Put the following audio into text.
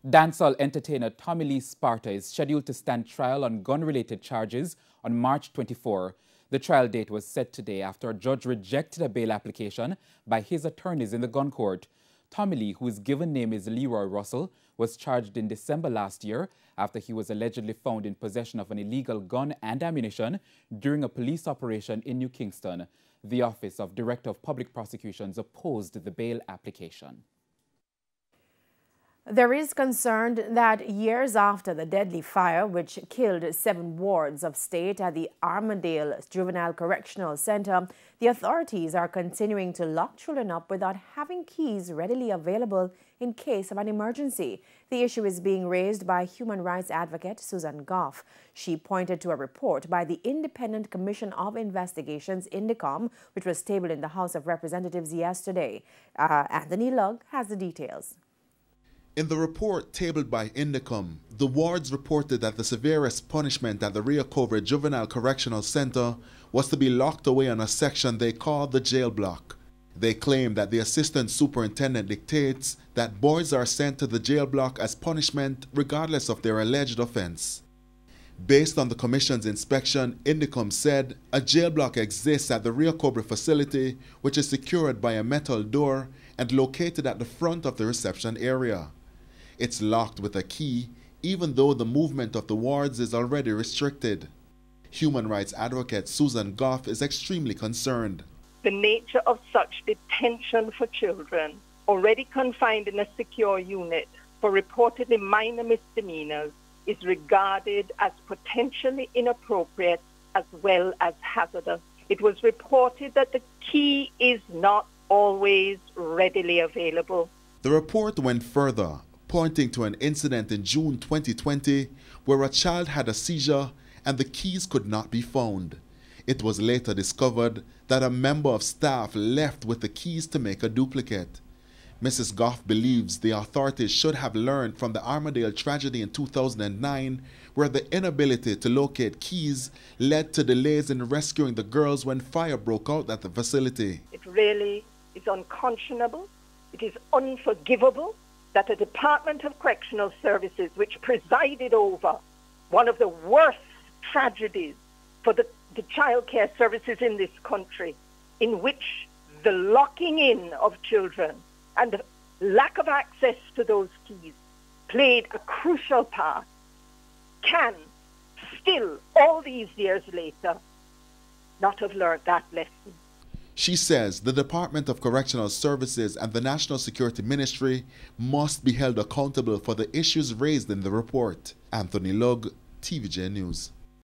Dancehall entertainer Tommy Lee Sparta is scheduled to stand trial on gun-related charges on March 24. The trial date was set today after a judge rejected a bail application by his attorneys in the gun court. Tommy Lee, whose given name is Leroy Russell, was charged in December last year after he was allegedly found in possession of an illegal gun and ammunition during a police operation in New Kingston. The Office of Director of Public Prosecutions opposed the bail application. There is concern that years after the deadly fire which killed 7 wards of state at the Armadale Juvenile Correctional Center, the authorities are continuing to lock children up without having keys readily available in case of an emergency. The issue is being raised by human rights advocate Susan Goff. She pointed to a report by the Independent Commission of Investigations, INDECOM, which was tabled in the House of Representatives yesterday. Anthony Lugg has the details. In the report tabled by INDECOM, the wards reported that the severest punishment at the Rio Cobra Juvenile Correctional Center was to be locked away on a section they called the jail block. They claim that the assistant superintendent dictates that boys are sent to the jail block as punishment regardless of their alleged offense. Based on the Commission's inspection, INDECOM said a jail block exists at the Rio Cobra facility, which is secured by a metal door and located at the front of the reception area. It's locked with a key, even though the movement of the wards is already restricted. Human rights advocate Susan Goff is extremely concerned. The nature of such detention for children, already confined in a secure unit for reportedly minor misdemeanors, is regarded as potentially inappropriate as well as hazardous. It was reported that the key is not always readily available. The report went further, pointing to an incident in June 2020 where a child had a seizure and the keys could not be found. It was later discovered that a member of staff left with the keys to make a duplicate. Mrs. Goff believes the authorities should have learned from the Armadale tragedy in 2009, where the inability to locate keys led to delays in rescuing the girls when fire broke out at the facility. It really is unconscionable. It is unforgivable that a Department of Correctional Services, which presided over one of the worst tragedies for the child care services in this country, in which the locking in of children and the lack of access to those keys played a crucial part, can still, all these years later, not have learned that lesson. She says the Department of Correctional Services and the National Security Ministry must be held accountable for the issues raised in the report. Anthony Lugg, TVJ News.